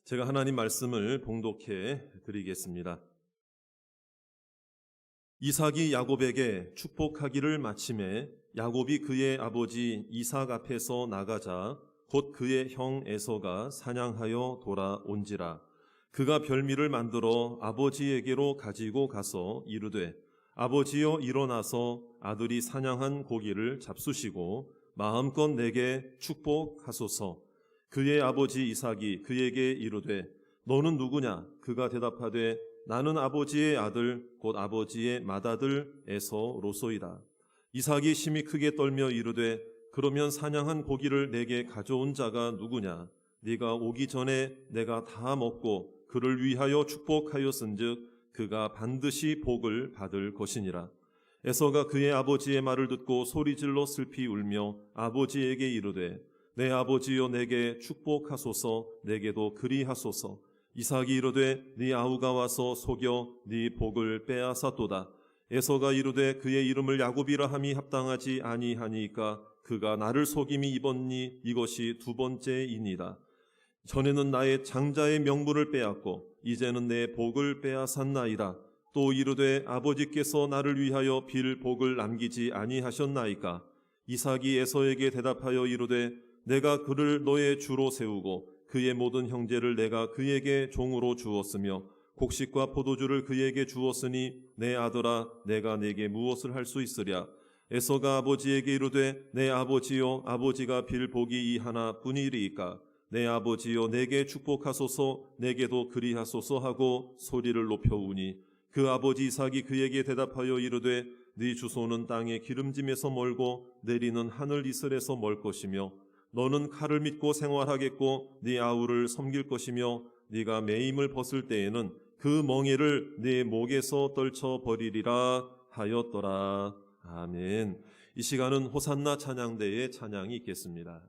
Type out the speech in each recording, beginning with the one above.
제가 하나님 말씀을 봉독해 드리겠습니다. 이삭이 야곱에게 축복하기를 마침에 야곱이 그의 아버지 이삭 앞에서 나가자 곧 그의 형 에서가 사냥하여 돌아온지라. 그가 별미를 만들어 아버지에게로 가지고 가서 이르되 아버지여 일어나서 아들이 사냥한 고기를 잡수시고 마음껏 내게 축복하소서. 그의 아버지 이삭이 그에게 이르되 너는 누구냐? 그가 대답하되 나는 아버지의 아들 곧 아버지의 맏아들 에서로소이다. 이삭이 심히 크게 떨며 이르되 그러면 사냥한 고기를 내게 가져온 자가 누구냐? 네가 오기 전에 내가 다 먹고 그를 위하여 축복하였은즉 그가 반드시 복을 받을 것이니라. 에서가 그의 아버지의 말을 듣고 소리질러 슬피 울며 아버지에게 이르되 내 아버지여 내게 축복하소서. 내게도 그리하소서. 이삭이 이르되 네 아우가 와서 속여 네 복을 빼앗았도다. 에서가 이르되 그의 이름을 야곱이라 함이 합당하지 아니하니까 그가 나를 속임이 이번니 이것이 두 번째이니이다. 전에는 나의 장자의 명분을 빼앗고 이제는 내 복을 빼앗았나이다. 또 이르되 아버지께서 나를 위하여 빌 복을 남기지 아니하셨나이까. 이삭이 에서에게 대답하여 이르되 내가 그를 너의 주로 세우고 그의 모든 형제를 내가 그에게 종으로 주었으며 곡식과 포도주를 그에게 주었으니 내 아들아 내가 내게 무엇을 할 수 있으랴. 에서가 아버지에게 이르되 내 아버지여 아버지가 빌 복이 이 하나뿐이리이까. 내 아버지여 내게 축복하소서. 내게도 그리하소서 하고 소리를 높여 우니 그 아버지 이삭이 그에게 대답하여 이르되 네 주소는 땅의 기름짐에서 멀고 내리는 하늘 이슬에서 멀 것이며 너는 칼을 믿고 생활하겠고 네 아우를 섬길 것이며 네가 매임을 벗을 때에는 그 멍에를 네 목에서 떨쳐 버리리라 하였더라. 아멘. 이 시간은 호산나 찬양대의 찬양이 있겠습니다.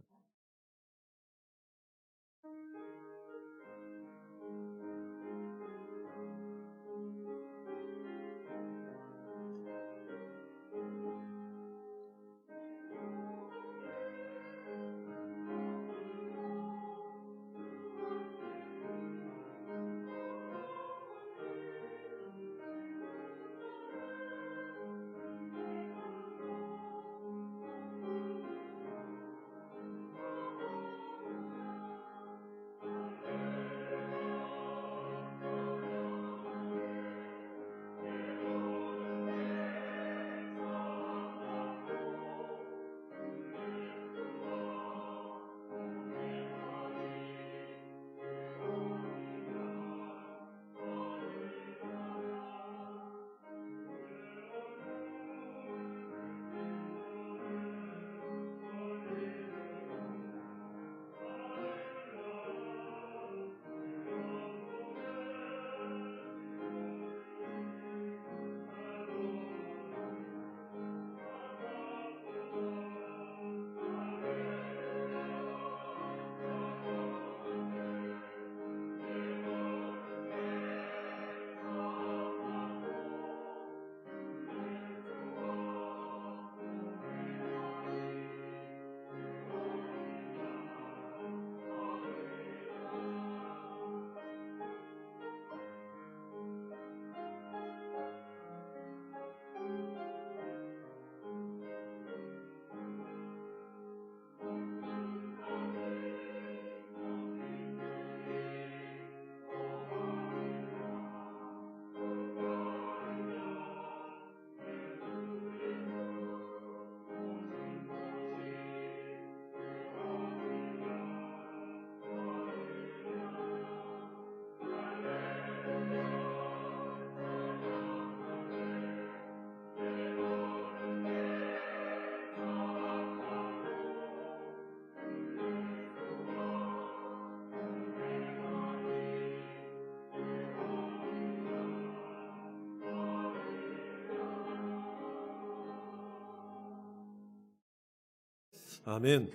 아멘.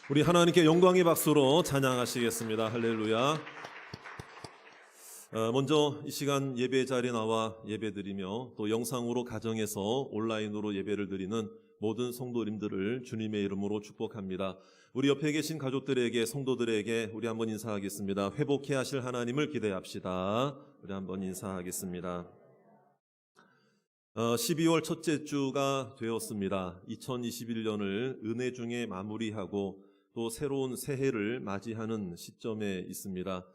우리 하나님께 영광의 박수로 찬양하시겠습니다. 할렐루야. 먼저 이 시간 예배 자리에 나와 예배드리며 또 영상으로 가정에서 온라인으로 예배를 드리는 모든 성도님들을 주님의 이름으로 축복합니다. 우리 옆에 계신 가족들에게, 성도들에게 우리 한번 인사하겠습니다. 회복해 하실 하나님을 기대합시다. 우리 한번 인사하겠습니다. 12월 첫째 주가 되었습니다. 2021년을 은혜 중에 마무리하고 또 새로운 새해를 맞이하는 시점에 있습니다.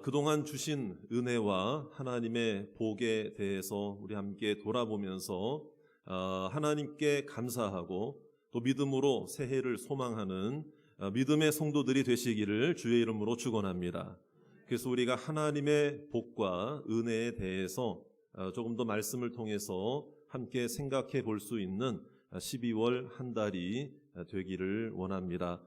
그동안 주신 은혜와 하나님의 복에 대해서 우리 함께 돌아보면서 하나님께 감사하고 또 믿음으로 새해를 소망하는 믿음의 성도들이 되시기를 주의 이름으로 축원합니다. 그래서 우리가 하나님의 복과 은혜에 대해서 조금 더 말씀을 통해서 함께 생각해 볼 수 있는 12월 한 달이 되기를 원합니다.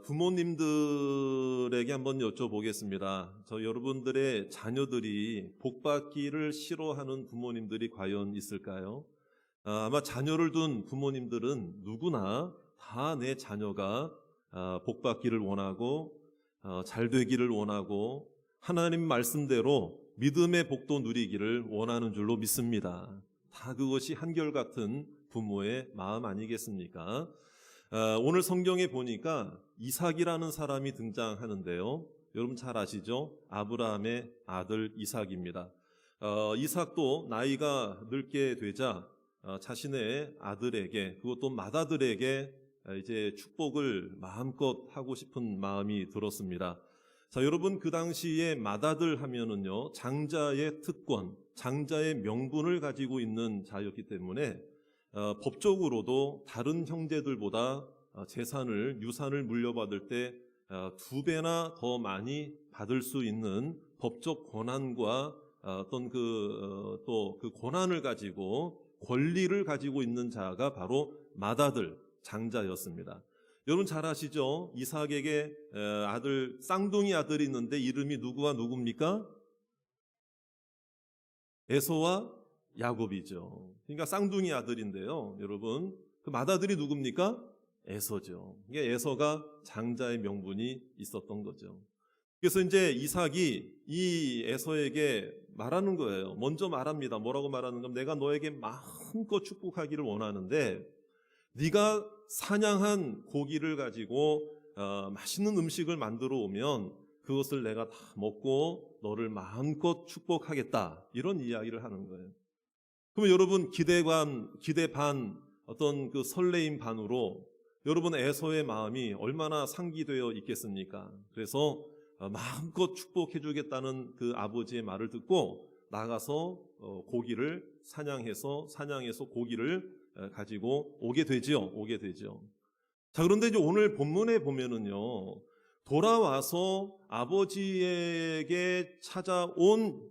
부모님들에게 한번 여쭤보겠습니다. 여러분들의 자녀들이 복받기를 싫어하는 부모님들이 과연 있을까요? 아마 자녀를 둔 부모님들은 누구나 다 내 자녀가 복받기를 원하고 잘 되기를 원하고 하나님 말씀대로 믿음의 복도 누리기를 원하는 줄로 믿습니다. 다 그것이 한결같은 부모의 마음 아니겠습니까? 오늘 성경에 보니까 이삭이라는 사람이 등장하는데요. 여러분 잘 아시죠? 아브라함의 아들 이삭입니다. 이삭도 나이가 늙게 되자 자신의 아들에게, 그것도 맏아들에게 이제 축복을 마음껏 하고 싶은 마음이 들었습니다. 자, 여러분 그 당시에 맏아들 하면은요, 장자의 특권, 장자의 명분을 가지고 있는 자였기 때문에 법적으로도 다른 형제들보다 재산을, 유산을 물려받을 때 2배나 더 많이 받을 수 있는 법적 권한과 어떤 또 그 권한을 가지고 권리를 가지고 있는 자가 바로 맏아들, 장자였습니다. 여러분 잘 아시죠? 이삭에게 아들, 쌍둥이 아들이 있는데 이름이 누구와 누굽니까? 에서와 야곱이죠. 그러니까 쌍둥이 아들인데요. 여러분, 그 맏아들이 누굽니까? 에서죠. 이게 에서가 장자의 명분이 있었던 거죠. 그래서 이제 이삭이 이 에서에게 말하는 거예요. 먼저 말합니다. 뭐라고 말하는 건, 내가 너에게 마음껏 축복하기를 원하는데 네가 사냥한 고기를 가지고 맛있는 음식을 만들어 오면 그것을 내가 다 먹고 너를 마음껏 축복하겠다, 이런 이야기를 하는 거예요. 그러면 여러분 기대 반, 어떤 그 설레임 반으로 여러분 에서의 마음이 얼마나 상기되어 있겠습니까? 그래서 마음껏 축복해 주겠다는 그 아버지의 말을 듣고 나가서 고기를 사냥해서 고기를 가지고 오게 되죠. 자, 그런데 이제 오늘 본문에 보면은요, 돌아와서 아버지에게 찾아온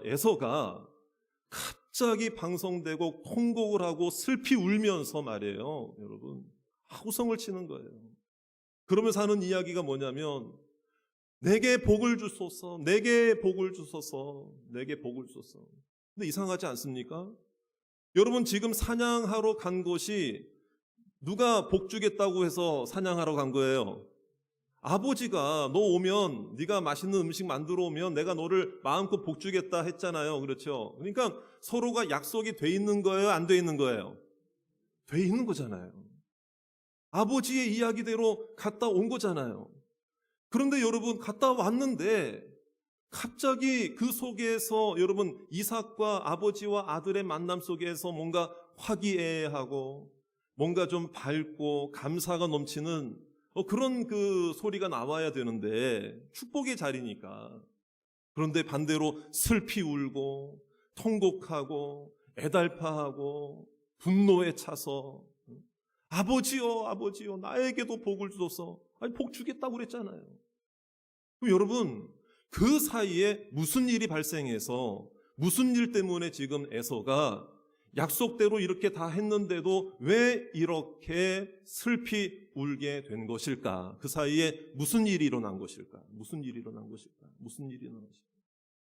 에서가 갑자기 방성되고 통곡을 하고 슬피 울면서 말이에요. 여러분, 호성을 치는 거예요. 그러면서 하는 이야기가 뭐냐면, 내게 복을 주소서, 내게 복을 주소서, 내게 복을 주소서. 근데 이상하지 않습니까? 여러분 지금 사냥하러 간 곳이 누가 복 주겠다고 해서 사냥하러 간 거예요? 아버지가 너 오면, 네가 맛있는 음식 만들어 오면 내가 너를 마음껏 복 주겠다 했잖아요. 그렇죠? 그러니까 서로가 약속이 돼 있는 거예요? 안 돼 있는 거예요? 돼 있는 거잖아요. 아버지의 이야기대로 갔다 온 거잖아요. 그런데 여러분 갔다 왔는데 갑자기 그 속에서 여러분 이삭과 아버지와 아들의 만남 속에서 뭔가 화기애애하고 뭔가 좀 밝고 감사가 넘치는 그런 그 소리가 나와야 되는데, 축복의 자리니까. 그런데 반대로 슬피 울고 통곡하고 애달파하고 분노에 차서 아버지요 나에게도 복을 주소서. 아니 복 주겠다고 그랬잖아요. 여러분 그 사이에 무슨 일이 발생해서, 무슨 일 때문에 지금 에서가 약속대로 이렇게 다 했는데도 왜 이렇게 슬피 울게 된 것일까? 그 사이에 무슨 일이 일어난 것일까?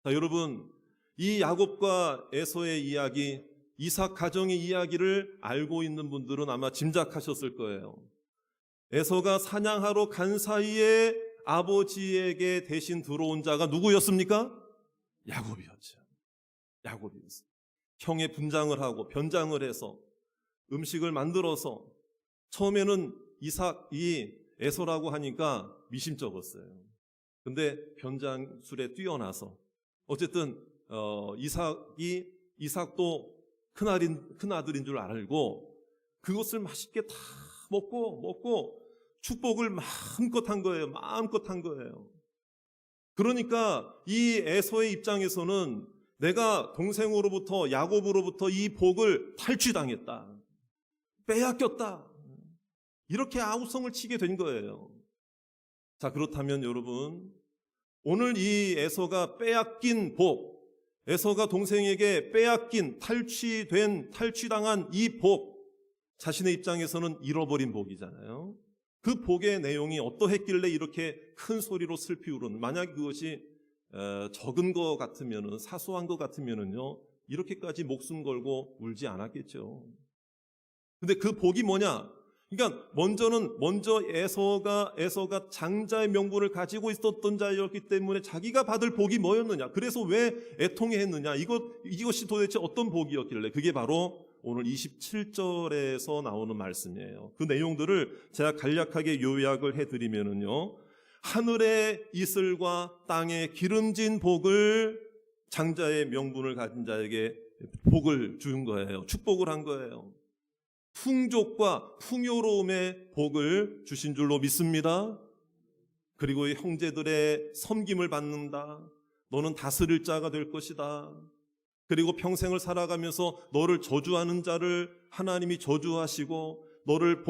자, 여러분 이 야곱과 에서의 이야기, 이삭 가정의 이야기를 알고 있는 분들은 아마 짐작하셨을 거예요. 에서가 사냥하러 간 사이에 아버지에게 대신 들어온 자가 누구였습니까? 야곱이었어요. 형의 분장을 하고 변장을 해서 음식을 만들어서 처음에는 이삭이 에서라고 하니까 미심쩍었어요. 근데 변장술에 뛰어나서 어쨌든 이삭도 큰 아들인 줄 알고 그것을 맛있게 다 먹고 축복을 마음껏 한 거예요. 마음껏 한 거예요. 그러니까 이 에서의 입장에서는 내가 동생으로부터 야곱으로부터 이 복을 탈취당했다. 빼앗겼다. 이렇게 아우성을 치게 된 거예요. 자, 그렇다면 여러분, 오늘 이 에서가 빼앗긴 복, 에서가 동생에게 빼앗긴 탈취당한 이 복, 자신의 입장에서는 잃어버린 복이잖아요. 그 복의 내용이 어떠했길래 이렇게 큰 소리로 슬피 울은, 만약 그것이 적은 것 같으면은, 사소한 것 같으면은요, 이렇게까지 목숨 걸고 울지 않았겠죠. 근데 그 복이 뭐냐? 그러니까 먼저 에서가 장자의 명분을 가지고 있었던 자였기 때문에 자기가 받을 복이 뭐였느냐? 그래서 왜 애통해했느냐? 이것이 도대체 어떤 복이었길래? 그게 바로 오늘 27절에서 나오는 말씀이에요. 그 내용들을 제가 간략하게 요약을 해드리면은요, 하늘의 이슬과 땅의 기름진 복을 장자의 명분을 가진 자에게 복을 준 거예요. 축복을 한 거예요. 풍족과 풍요로움의 복을 주신 줄로 믿습니다. 그리고 형제들의 섬김을 받는다. 너는 다스릴 자가 될 것이다. 그리고 평생을 살아가면서 너를 저주하는 자를 하나님이 저주하시고 너를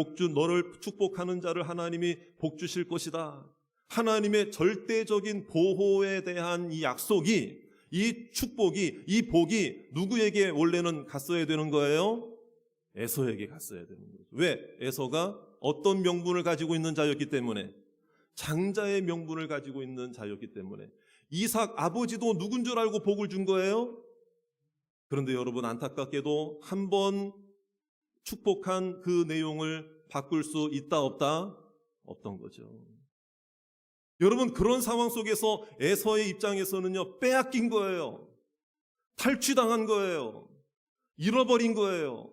축복하는 자를 하나님이 복 주실 것이다. 하나님의 절대적인 보호에 대한 이 약속이, 이 축복이, 이 복이 누구에게 원래는 갔어야 되는 거예요? 에서에게 갔어야 되는 거죠. 왜? 에서가 어떤 명분을 가지고 있는 자였기 때문에, 장자의 명분을 가지고 있는 자였기 때문에. 이삭 아버지도 누군 줄 알고 복을 준 거예요? 그런데 여러분, 안타깝게도 한 번 축복한 그 내용을 바꿀 수 있다 없다? 없던 거죠. 여러분, 그런 상황 속에서 에서의 입장에서는요, 빼앗긴 거예요. 탈취당한 거예요. 잃어버린 거예요.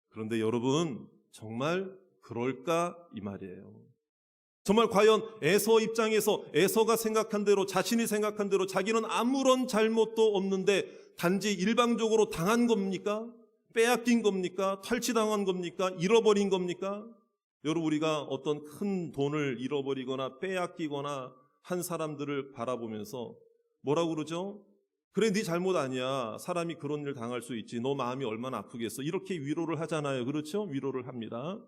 그런데 여러분, 정말 그럴까? 이 말이에요. 정말 과연 에서 입장에서 에서가 생각한 대로, 자신이 생각한 대로 자기는 아무런 잘못도 없는데 단지 일방적으로 당한 겁니까? 빼앗긴 겁니까? 탈취당한 겁니까? 잃어버린 겁니까? 여러분, 우리가 어떤 큰 돈을 잃어버리거나 빼앗기거나 한 사람들을 바라보면서 뭐라고 그러죠? 그래, 네 잘못 아니야. 사람이 그런 일 당할 수 있지. 너 마음이 얼마나 아프겠어. 이렇게 위로를 하잖아요. 그렇죠? 위로를 합니다.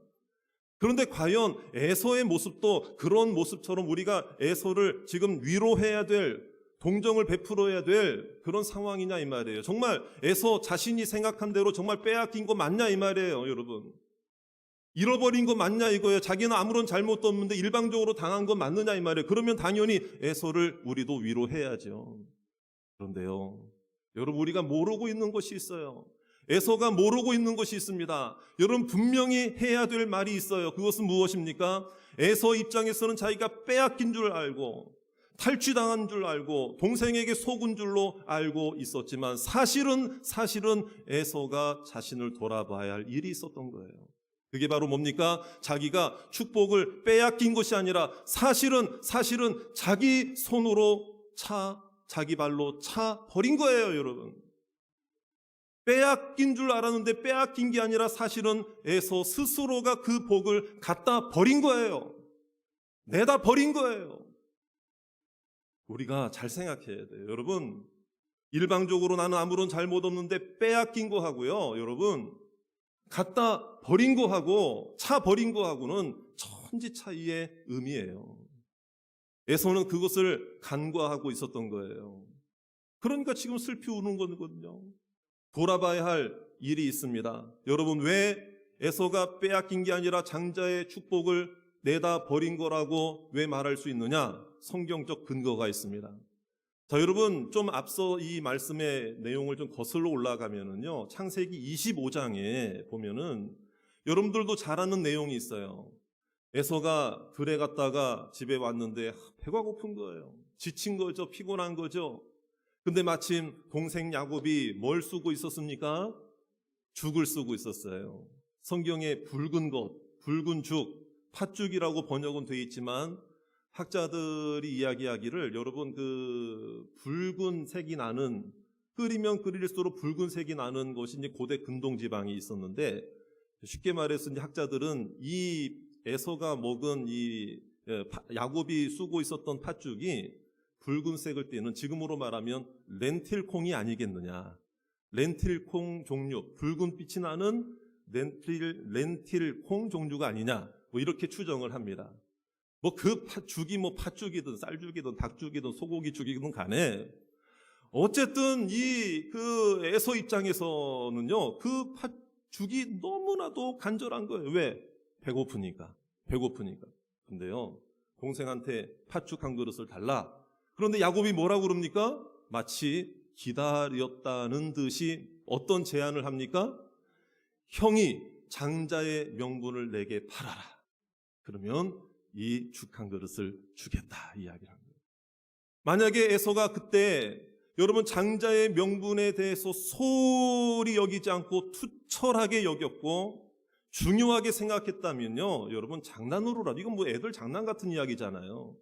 그런데 과연 에서의 모습도 그런 모습처럼 우리가 에서를 지금 위로해야 될, 동정을 베풀어야 될 그런 상황이냐 이 말이에요. 정말 에서 자신이 생각한 대로 정말 빼앗긴 거 맞냐 이 말이에요, 여러분. 잃어버린 거 맞냐 이거예요. 자기는 아무런 잘못도 없는데 일방적으로 당한 거 맞느냐 이 말이에요. 그러면 당연히 에서를 우리도 위로해야죠. 그런데요, 여러분, 우리가 모르고 있는 것이 있어요. 에서가 모르고 있는 것이 있습니다. 여러분, 분명히 해야 될 말이 있어요. 그것은 무엇입니까? 에서 입장에서는 자기가 빼앗긴 줄 알고 탈취당한 줄 알고 동생에게 속은 줄로 알고 있었지만 사실은 에서가 자신을 돌아봐야 할 일이 있었던 거예요. 그게 바로 뭡니까? 자기가 축복을 빼앗긴 것이 아니라 사실은 자기 손으로 자기 발로 차 버린 거예요, 여러분. 빼앗긴 줄 알았는데 빼앗긴 게 아니라 사실은 에서 스스로가 그 복을 갖다 버린 거예요. 내다 버린 거예요. 우리가 잘 생각해야 돼요. 여러분, 일방적으로 나는 아무런 잘못 없는데 빼앗긴 거 하고요, 여러분, 갖다 버린 거 하고 차 버린 거 하고는 천지 차이의 의미예요. 에서는 그것을 간과하고 있었던 거예요. 그러니까 지금 슬피 우는 거거든요. 돌아봐야 할 일이 있습니다. 여러분, 왜 에서가 빼앗긴 게 아니라 장자의 축복을 내다 버린 거라고 왜 말할 수 있느냐? 성경적 근거가 있습니다. 자, 여러분, 좀 앞서 이 말씀의 내용을 좀 거슬러 올라가면은요, 창세기 25장에 보면은 여러분들도 잘 아는 내용이 있어요. 에서가 들에 갔다가 집에 왔는데 배가 고픈 거예요. 지친 거죠. 피곤한 거죠. 근데 마침 동생 야곱이 뭘 쓰고 있었습니까? 죽을 쓰고 있었어요. 성경에 붉은 것, 붉은 죽, 팥죽이라고 번역은 되어 있지만 학자들이 이야기하기를 여러분 그 붉은 색이 나는 끓이면 끓일수록 붉은색이 나는 것이 이제 고대 근동 지방이 있었는데 쉽게 말해서 이제 학자들은 이 에서가 먹은 이 야곱이 쓰고 있었던 팥죽이 붉은색을 띠는 지금으로 말하면 렌틸콩이 아니겠느냐. 렌틸콩 종류, 붉은 빛이 나는 렌틸콩 종류가 아니냐. 뭐 이렇게 추정을 합니다. 뭐 그 팥죽이 뭐 팥죽이든 쌀죽이든 닭죽이든 소고기 죽이든 간에 어쨌든 이 그 에서 입장에서는요 그 팥죽이 너무나도 간절한 거예요. 왜? 배고프니까. 근데요 동생한테 팥죽 한 그릇을 달라. 그런데 야곱이 뭐라고 그럽니까? 마치 기다렸다는 듯이 어떤 제안을 합니까? 형이 장자의 명분을 내게 팔아라. 그러면 이 죽 한 그릇을 주겠다 이야기를 합니다. 만약에 에서가 그때 여러분 장자의 명분에 대해서 소홀히 여기지 않고 투철하게 여겼고 중요하게 생각했다면요 여러분 장난으로라도 이건 뭐 애들 장난 같은 이야기잖아요.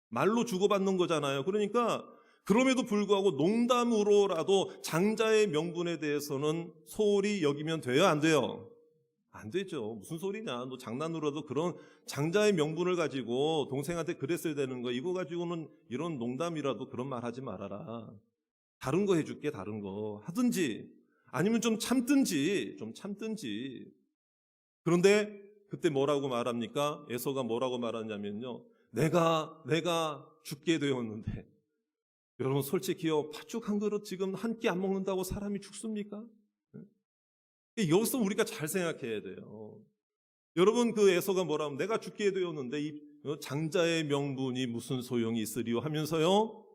말로 주고받는 거잖아요. 그러니까 그럼에도 불구하고 농담으로라도 장자의 명분에 대해서는 소홀히 여기면 돼요 안 돼요? 안 되죠. 무슨 소리냐. 너 장난으로라도 그런 장자의 명분을 가지고 동생한테 그랬어야 되는 거 이거 가지고는 이런 농담이라도 그런 말 하지 말아라. 다른 거 해줄게. 다른 거 하든지 아니면 좀 참든지. 그런데 그때 뭐라고 말합니까? 에서가 뭐라고 말하냐면요 내가 죽게 되었는데 여러분 솔직히요 팥죽 한 그릇 지금 한 끼 안 먹는다고 사람이 죽습니까? 여기서 우리가 잘 생각해야 돼요. 여러분 그 에서가 뭐라면 내가 죽게 되었는데 이 장자의 명분이 무슨 소용이 있으리요 하면서요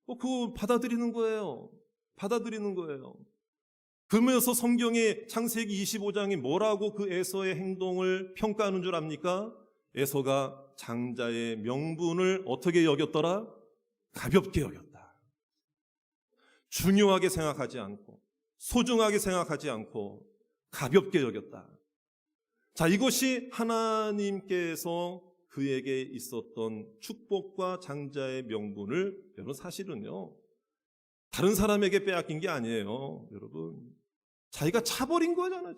그거 받아들이는 거예요. 그러면서 성경의 창세기 25장이 뭐라고 그 에서의 행동을 평가하는 줄 압니까? 에서가 장자의 명분을 어떻게 여겼더라? 가볍게 여겼다. 중요하게 생각하지 않고 소중하게 생각하지 않고 가볍게 여겼다. 자, 이것이 하나님께서 그에게 있었던 축복과 장자의 명분을 여러분 사실은요 다른 사람에게 빼앗긴 게 아니에요. 여러분 자기가 차버린 거잖아요.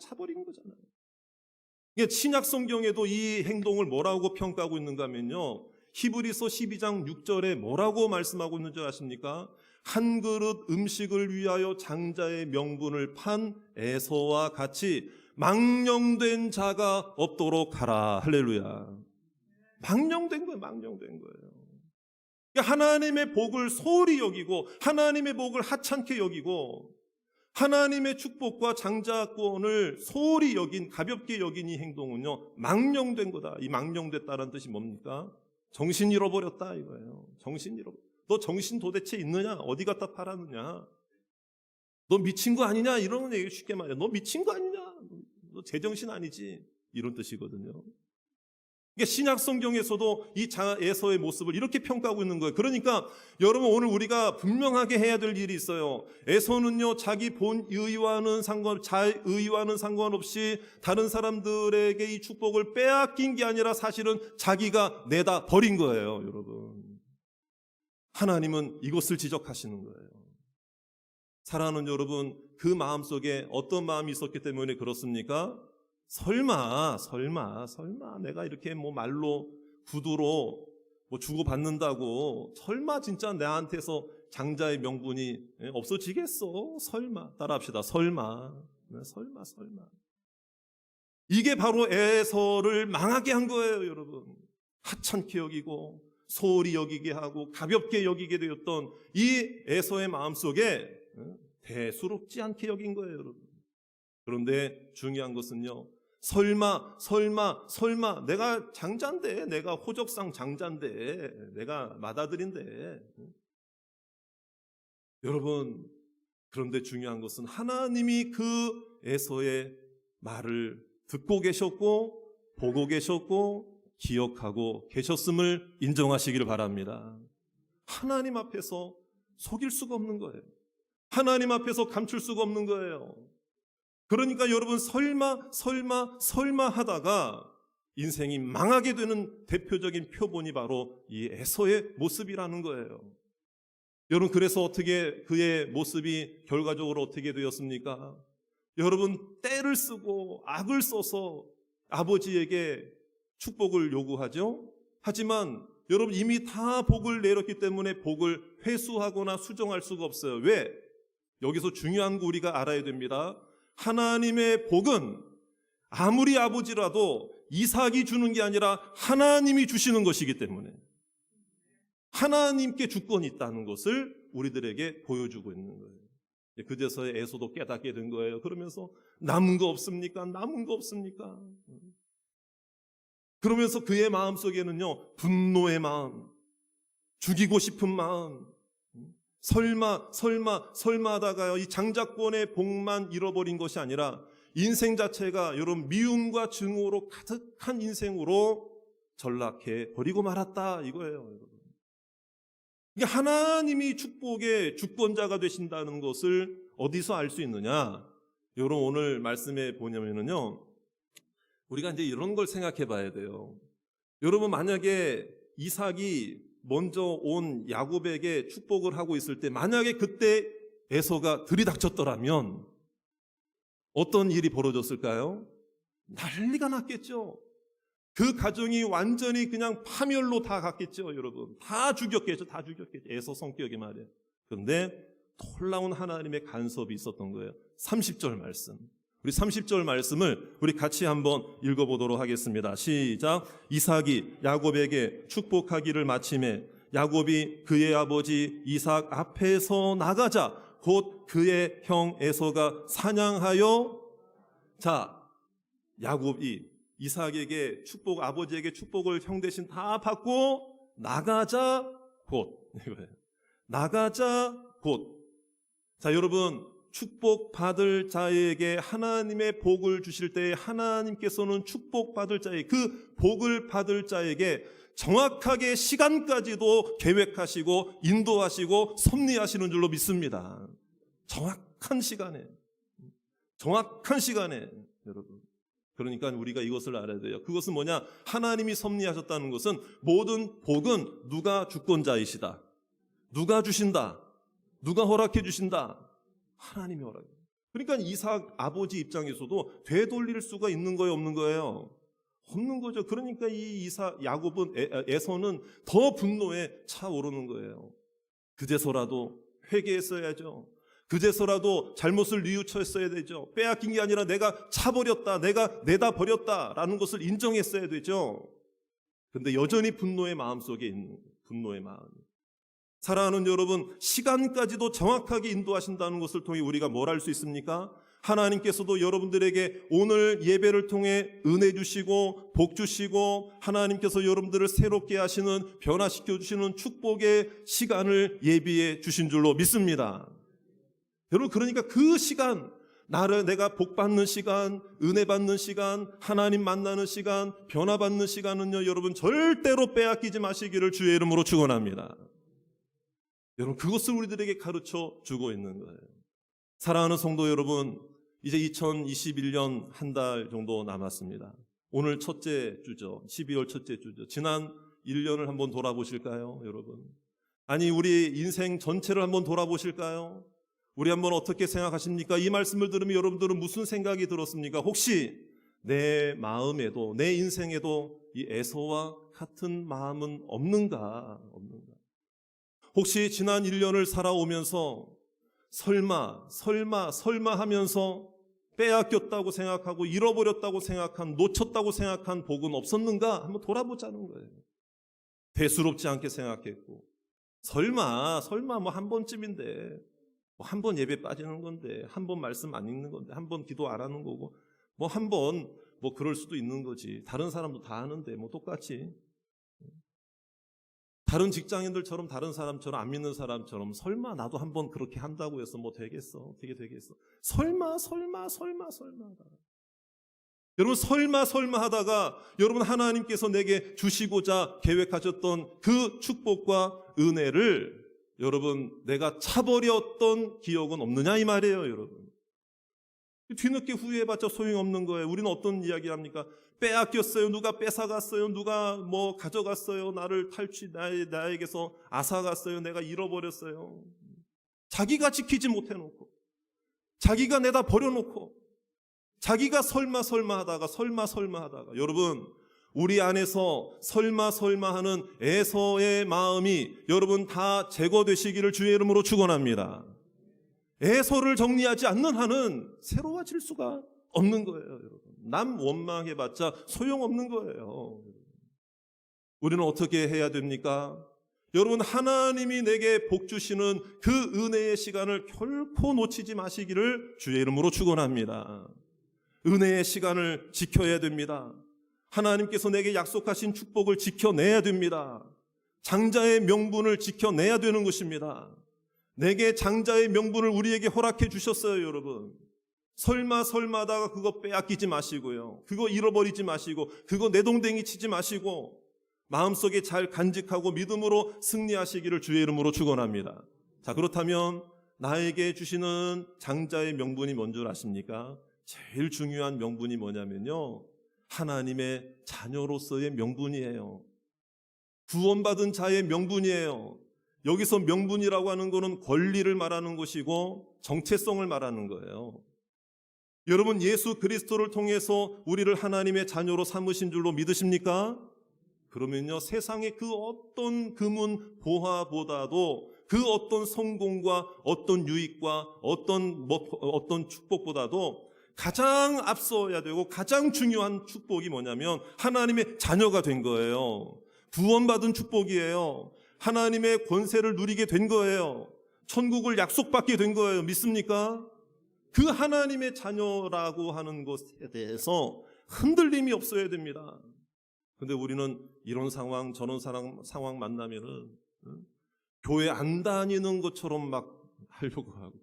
신약 성경에도 이 행동을 뭐라고 평가하고 있는가 하면요 히브리서 12장 6절에 뭐라고 말씀하고 있는 줄 아십니까? 한 그릇 음식을 위하여 장자의 명분을 판 에서와 같이 망령된 자가 없도록 하라. 할렐루야. 망령된 거예요. 그러니까 하나님의 복을 소홀히 여기고 하나님의 복을 하찮게 여기고 하나님의 축복과 장자권을 소홀히 여긴 가볍게 여긴 이 행동은요 망령된 거다. 이 망령됐다는 뜻이 뭡니까? 정신 잃어버렸다 이거예요. 너 정신 도대체 있느냐? 어디 갖다 팔았느냐? 너 미친 거 아니냐? 이런 얘기 쉽게 말해. 너 미친 거 아니냐? 너 제정신 아니지? 이런 뜻이거든요. 그러니까 신약 성경에서도 이 에서의 모습을 이렇게 평가하고 있는 거예요. 그러니까 여러분 오늘 우리가 분명하게 해야 될 일이 있어요. 에서는요 자기 본의와는 상관없이 다른 사람들에게 이 축복을 빼앗긴 게 아니라 사실은 자기가 내다 버린 거예요. 여러분 하나님은 이것을 지적하시는 거예요. 사랑하는 여러분 그 마음속에 어떤 마음이 있었기 때문에 그렇습니까? 설마 내가 이렇게 뭐 말로 구두로 뭐 주고받는다고 설마 진짜 나한테서 장자의 명분이 없어지겠어? 설마. 따라합시다. 설마. 이게 바로 에서를 망하게 한 거예요, 여러분. 하찮게 여기고 소홀히 여기게 하고 가볍게 여기게 되었던 이 에서의 마음속에 대수롭지 않게 여긴 거예요, 여러분. 그런데 중요한 것은요. 설마 내가 장자인데 내가 호적상 장자인데 내가 맏아들인데 여러분 그런데 중요한 것은 하나님이 그 에서의 말을 듣고 계셨고 보고 계셨고 기억하고 계셨음을 인정하시기를 바랍니다. 하나님 앞에서 속일 수가 없는 거예요. 하나님 앞에서 감출 수가 없는 거예요. 그러니까 여러분 설마 하다가 인생이 망하게 되는 대표적인 표본이 바로 이 에서의 모습이라는 거예요. 여러분, 그래서 어떻게 그의 모습이 결과적으로 어떻게 되었습니까? 여러분, 때를 쓰고 악을 써서 아버지에게 축복을 요구하죠. 하지만 여러분, 이미 다 복을 내렸기 때문에 복을 회수하거나 수정할 수가 없어요. 왜? 여기서 중요한 거 우리가 알아야 됩니다. 하나님의 복은 아무리 아버지라도 이삭이 주는 게 아니라 하나님이 주시는 것이기 때문에 하나님께 주권이 있다는 것을 우리들에게 보여주고 있는 거예요. 그제서야 에서도 깨닫게 된 거예요. 그러면서 남은 거 없습니까? 남은 거 없습니까? 그러면서 그의 마음속에는요, 분노의 마음, 죽이고 싶은 마음, 설마 하다가요, 이 장자권의 복만 잃어버린 것이 아니라 인생 자체가 여러분 미움과 증오로 가득한 인생으로 전락해 버리고 말았다 이거예요. 그러니까 하나님이 축복의 주권자가 되신다는 것을 어디서 알 수 있느냐? 여러분, 오늘 말씀에 보냐면요, 우리가 이제 이런 걸 생각해 봐야 돼요. 여러분, 만약에 이삭이 먼저 온 야곱에게 축복을 하고 있을 때 만약에 그때 에서가 들이닥쳤더라면 어떤 일이 벌어졌을까요? 난리가 났겠죠. 그 가정이 완전히 그냥 파멸로 다 갔겠죠. 여러분, 다 죽였겠죠. 에서 성격이 말이에요. 그런데 놀라운 하나님의 간섭이 있었던 거예요. 30절 말씀, 우리 30절 말씀을 우리 같이 한번 읽어보도록 하겠습니다. 시작. 이삭이 야곱에게 축복하기를 마침에 야곱이 그의 아버지 이삭 앞에서 나가자 곧 그의 형 에서가 사냥하여, 자, 야곱이 이삭에게 축복, 아버지에게 축복을 형 대신 다 받고 나가자 곧, 나가자 곧. 자, 여러분, 축복받을 자에게 하나님의 복을 주실 때 하나님께서는 축복받을 자에게, 그 복을 받을 자에게 정확하게 시간까지도 계획하시고 인도하시고 섭리하시는 줄로 믿습니다. 정확한 시간에 여러분. 그러니까 우리가 이것을 알아야 돼요. 그것은 뭐냐? 하나님이 섭리하셨다는 것은 모든 복은 누가 주권자이시다, 누가 주신다, 누가 허락해 주신다, 하나님이 허락해. 그러니까 이삭 아버지 입장에서도 되돌릴 수가 있는 거예요, 없는 거예요? 없는 거죠. 그러니까 이 야곱은, 에서는 더 분노에 차오르는 거예요. 그제서라도 회개했어야죠. 그제서라도 잘못을 뉘우쳤어야 되죠. 빼앗긴 게 아니라 내가 차버렸다, 내가 내다 버렸다라는 것을 인정했어야 되죠. 그런데 여전히 분노의 마음 속에 있는 분노의 마음. 사랑하는 여러분, 시간까지도 정확하게 인도하신다는 것을 통해 우리가 뭘 알 수 있습니까? 하나님께서도 여러분들에게 오늘 예배를 통해 은혜 주시고 복 주시고 하나님께서 여러분들을 새롭게 하시는, 변화시켜 주시는 축복의 시간을 예비해 주신 줄로 믿습니다. 여러분, 그러니까 그 시간, 내가 복 받는 시간, 은혜 받는 시간, 하나님 만나는 시간, 변화 받는 시간은요, 여러분 절대로 빼앗기지 마시기를 주의 이름으로 축원합니다. 여러분, 그것을 우리들에게 가르쳐 주고 있는 거예요. 사랑하는 성도 여러분, 이제 2021년 한 달 정도 남았습니다. 오늘 첫째 주죠. 12월 첫째 주죠. 지난 1년을 한번 돌아보실까요, 여러분? 아니, 우리 인생 전체를 한번 돌아보실까요? 우리 한번 어떻게 생각하십니까? 이 말씀을 들으면 여러분들은 무슨 생각이 들었습니까? 혹시 내 마음에도, 내 인생에도 이 에서와 같은 마음은 없는가? 혹시 지난 1년을 살아오면서 설마 하면서 빼앗겼다고 생각하고 잃어버렸다고 생각한, 놓쳤다고 생각한 복은 없었는가? 한번 돌아보자는 거예요. 대수롭지 않게 생각했고, 설마 뭐 한 번쯤인데, 뭐 한 번 예배 빠지는 건데, 한 번 말씀 안 읽는 건데, 한 번 기도 안 하는 거고, 뭐 한 번 뭐 그럴 수도 있는 거지. 다른 사람도 다 하는데 뭐 똑같이. 다른 직장인들처럼, 다른 사람처럼, 안 믿는 사람처럼 설마 나도 한번 그렇게 한다고 해서 뭐 되겠어? 어떻게 되겠어? 설마. 여러분, 설마 하다가 여러분 하나님께서 내게 주시고자 계획하셨던 그 축복과 은혜를 여러분 내가 차버렸던 기억은 없느냐 이 말이에요, 여러분. 뒤늦게 후회해봤자 소용없는 거예요. 우리는 어떤 이야기 합니까? 빼앗겼어요. 누가 뺏어갔어요. 누가 뭐 가져갔어요. 나를 나에게서 앗아갔어요. 내가 잃어버렸어요. 자기가 지키지 못해놓고, 자기가 내다 버려놓고, 자기가 설마 하다가 여러분, 우리 안에서 설마 하는 에서의 마음이 여러분 다 제거되시기를 주의 이름으로 축원합니다. 에서를 정리하지 않는 한은 새로워질 수가 없는 거예요, 여러분. 남 원망해봤자 소용없는 거예요. 우리는 어떻게 해야 됩니까? 여러분, 하나님이 내게 복 주시는 그 은혜의 시간을 결코 놓치지 마시기를 주의 이름으로 축원합니다. 은혜의 시간을 지켜야 됩니다. 하나님께서 내게 약속하신 축복을 지켜내야 됩니다. 장자의 명분을 지켜내야 되는 것입니다. 내게 장자의 명분을 우리에게 허락해 주셨어요, 여러분. 설마 하다가 그거 빼앗기지 마시고요. 그거 잃어버리지 마시고, 그거 내동댕이 치지 마시고, 마음속에 잘 간직하고 믿음으로 승리하시기를 주의 이름으로 축원합니다. 자, 그렇다면 나에게 주시는 장자의 명분이 뭔 줄 아십니까? 제일 중요한 명분이 뭐냐면요, 하나님의 자녀로서의 명분이에요. 구원받은 자의 명분이에요. 여기서 명분이라고 하는 것은 권리를 말하는 것이고 정체성을 말하는 거예요. 여러분, 예수 그리스도를 통해서 우리를 하나님의 자녀로 삼으신 줄로 믿으십니까? 그러면요, 세상의 그 어떤 금은 보화보다도, 그 어떤 성공과 어떤 유익과 어떤 축복보다도 가장 앞서야 되고 가장 중요한 축복이 뭐냐면 하나님의 자녀가 된 거예요. 구원받은 축복이에요. 하나님의 권세를 누리게 된 거예요. 천국을 약속받게 된 거예요. 믿습니까? 그 하나님의 자녀라고 하는 것에 대해서 흔들림이 없어야 됩니다. 근데 우리는 이런 상황, 저런 상황 만나면은 교회 안 다니는 것처럼 막 하려고 하고,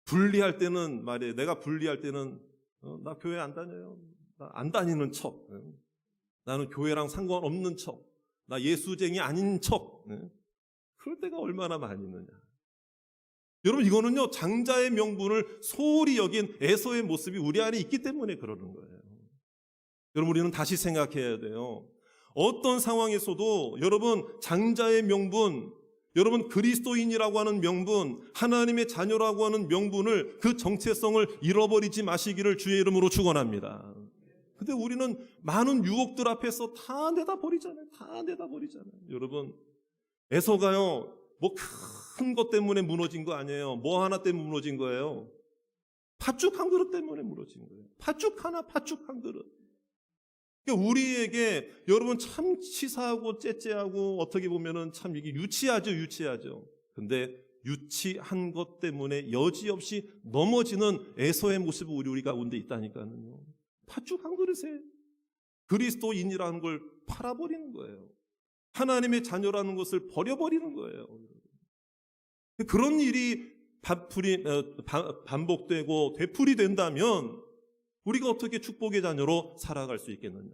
분리할 때는 말이에요. 내가 분리할 때는 나 교회 안 다녀요. 나 안 다니는 척. 나는 교회랑 상관없는 척. 나 예수쟁이 아닌 척. 그럴 때가 얼마나 많이 있느냐. 여러분, 이거는요, 장자의 명분을 소홀히 여긴 에서의 모습이 우리 안에 있기 때문에 그러는 거예요. 여러분, 우리는 다시 생각해야 돼요. 어떤 상황에서도 여러분, 장자의 명분, 여러분, 그리스도인이라고 하는 명분, 하나님의 자녀라고 하는 명분을, 그 정체성을 잃어버리지 마시기를 주의 이름으로 축원합니다. 근데 우리는 많은 유혹들 앞에서 다 내다 버리잖아요. 여러분, 에서가요, 뭐 큰 것 때문에 무너진 거 아니에요. 뭐 하나 때문에 무너진 거예요. 팥죽 한 그릇 때문에 무너진 거예요. 팥죽 한 그릇. 그러니까 우리에게 여러분 참 치사하고 째째하고 어떻게 보면은 참 이게 유치하죠. 근데 유치한 것 때문에 여지없이 넘어지는 에서의 모습이 우리 가운데 있다니까요. 팥죽 한 그릇에 그리스도인이라는 걸 팔아버리는 거예요. 하나님의 자녀라는 것을 버려버리는 거예요. 그런 일이 반복되고 되풀이 된다면 우리가 어떻게 축복의 자녀로 살아갈 수 있겠느냐.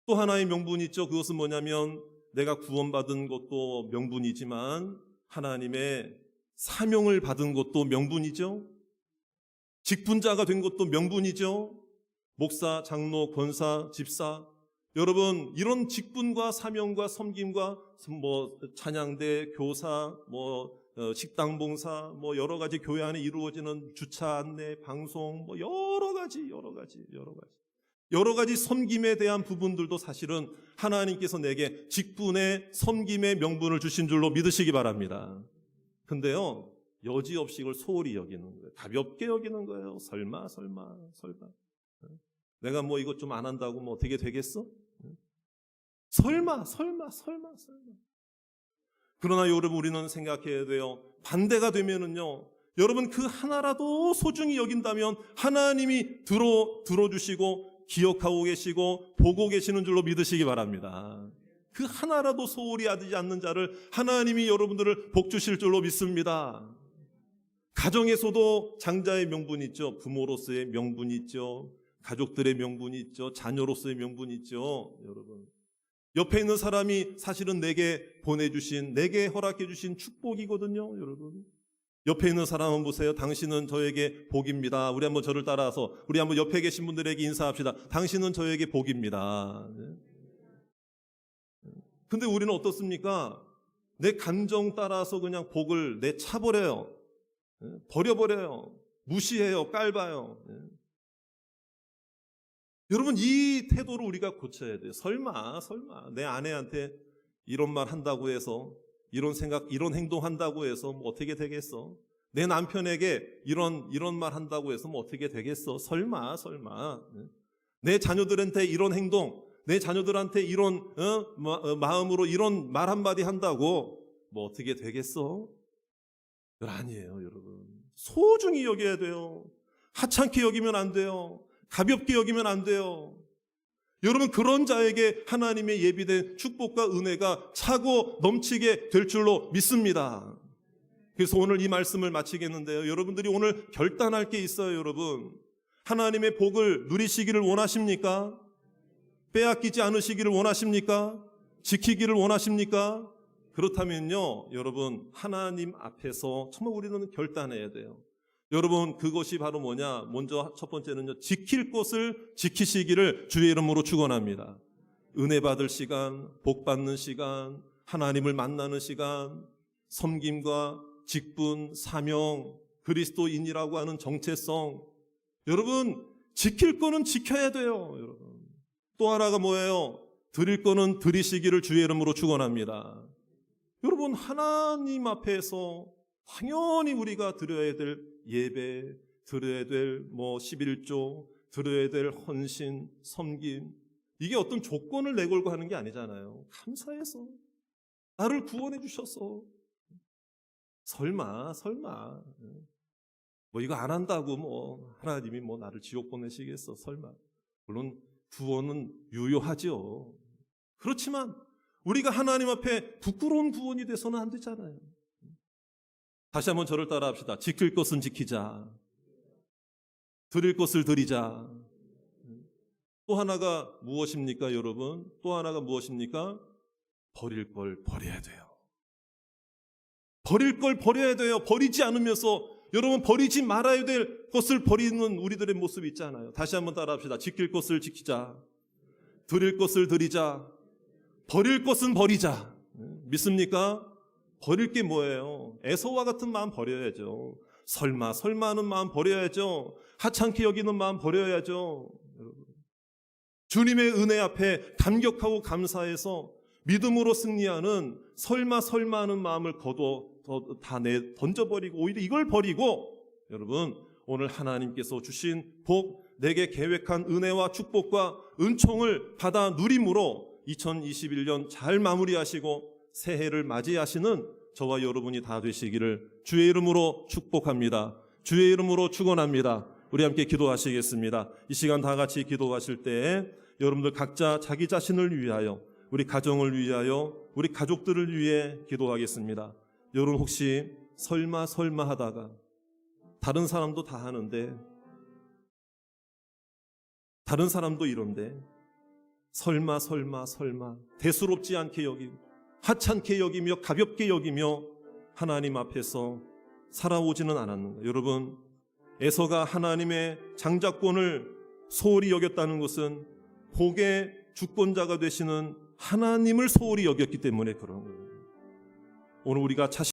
또 하나의 명분이 있죠. 그것은 뭐냐면 내가 구원받은 것도 명분이지만 하나님의 사명을 받은 것도 명분이죠. 직분자가 된 것도 명분이죠. 목사, 장로, 권사, 집사, 여러분, 이런 직분과 사명과 섬김과 찬양대, 교사, 식당 봉사, 여러 가지 교회 안에 이루어지는 주차 안내, 방송, 여러 가지 섬김에 대한 부분들도 사실은 하나님께서 내게 직분의 섬김의 명분을 주신 줄로 믿으시기 바랍니다. 근데요, 여지없이 이걸 소홀히 여기는 거예요. 가볍게 여기는 거예요. 설마. 내가 이것 좀 안 한다고 어떻게 되겠어? 설마. 그러나 여러분, 우리는 생각해야 돼요. 반대가 되면은요, 여러분 그 하나라도 소중히 여긴다면 하나님이 들어주시고 기억하고 계시고 보고 계시는 줄로 믿으시기 바랍니다. 그 하나라도 소홀히 하지 않는 자를 하나님이 여러분들을 복 주실 줄로 믿습니다. 가정에서도 장자의 명분이 있죠. 부모로서의 명분이 있죠. 가족들의 명분이 있죠. 자녀로서의 명분이 있죠. 여러분, 옆에 있는 사람이 사실은 내게 보내주신, 내게 허락해 주신 축복이거든요. 여러분, 옆에 있는 사람 한번 보세요. 당신은 저에게 복입니다. 우리 한번 저를 따라서 우리 한번 옆에 계신 분들에게 인사합시다. 당신은 저에게 복입니다. 근데 우리는 어떻습니까? 내 감정 따라서 그냥 복을 내차버려요. 버려버려요. 무시해요. 깔봐요. 여러분, 이 태도를 우리가 고쳐야 돼요. 설마 내 아내한테 이런 말 한다고 해서, 이런 생각, 이런 행동 한다고 해서 뭐 어떻게 되겠어? 내 남편에게 이런 말 한다고 해서 뭐 어떻게 되겠어? 설마. 내 자녀들한테 이런 행동, 내 자녀들한테 이런 마음으로 이런 말 한마디 한다고 뭐 어떻게 되겠어? 아니에요, 여러분. 소중히 여겨야 돼요. 하찮게 여기면 안 돼요. 가볍게 여기면 안 돼요. 여러분, 그런 자에게 하나님의 예비된 축복과 은혜가 차고 넘치게 될 줄로 믿습니다. 그래서 오늘 이 말씀을 마치겠는데요. 여러분들이 오늘 결단할 게 있어요, 여러분. 하나님의 복을 누리시기를 원하십니까? 빼앗기지 않으시기를 원하십니까? 지키기를 원하십니까? 그렇다면요, 여러분, 하나님 앞에서 정말 우리는 결단해야 돼요. 여러분, 그것이 바로 뭐냐? 먼저 첫 번째는요, 지킬 것을 지키시기를 주의 이름으로 축원합니다. 은혜 받을 시간, 복 받는 시간, 하나님을 만나는 시간, 섬김과 직분, 사명, 그리스도인이라고 하는 정체성. 여러분, 지킬 거는 지켜야 돼요, 여러분. 또 하나가 뭐예요? 드릴 거는 드리시기를 주의 이름으로 축원합니다. 여러분, 하나님 앞에서 당연히 우리가 드려야 될 예배, 드려야 될 11조, 드려야 될 헌신, 섬김, 이게 어떤 조건을 내걸고 하는 게 아니잖아요. 감사해서 나를 구원해 주셔서. 설마 이거 안 한다고 하나님이 나를 지옥 보내시겠어? 설마. 물론 구원은 유효하죠. 그렇지만 우리가 하나님 앞에 부끄러운 구원이 돼서는 안 되잖아요. 다시 한번 저를 따라 합시다. 지킬 것은 지키자. 드릴 것을 드리자. 또 하나가 무엇입니까, 여러분? 또 하나가 무엇입니까? 버릴 걸 버려야 돼요. 버릴 걸 버려야 돼요. 버리지 않으면서 여러분, 버리지 말아야 될 것을 버리는 우리들의 모습이 있잖아요. 다시 한번 따라 합시다. 지킬 것을 지키자. 드릴 것을 드리자. 버릴 것은 버리자. 믿습니까? 버릴 게 뭐예요? 에서와 같은 마음 버려야죠. 설마 하는 마음 버려야죠. 하찮게 여기는 마음 버려야죠. 주님의 은혜 앞에 감격하고 감사해서 믿음으로 승리하는 설마 하는 마음을 던져버리고 오히려 이걸 버리고, 여러분, 오늘 하나님께서 주신 복, 내게 계획한 은혜와 축복과 은총을 받아 누림으로 2021년 잘 마무리하시고 새해를 맞이하시는 저와 여러분이 다 되시기를 주의 이름으로 축복합니다. 주의 이름으로 축원합니다. 우리 함께 기도하시겠습니다. 이 시간 다 같이 기도하실 때 여러분들 각자 자기 자신을 위하여, 우리 가정을 위하여, 우리 가족들을 위해 기도하겠습니다. 여러분, 혹시 설마 하다가 다른 사람도 다 하는데, 다른 사람도 이런데 설마 대수롭지 않게 여기고 하찮게 여기며 가볍게 여기며 하나님 앞에서 살아오지는 않았는가? 여러분, 에서가 하나님의 장자권을 소홀히 여겼다는 것은 복의 주권자가 되시는 하나님을 소홀히 여겼기 때문에 그런 거예요. 오늘 우리가 자신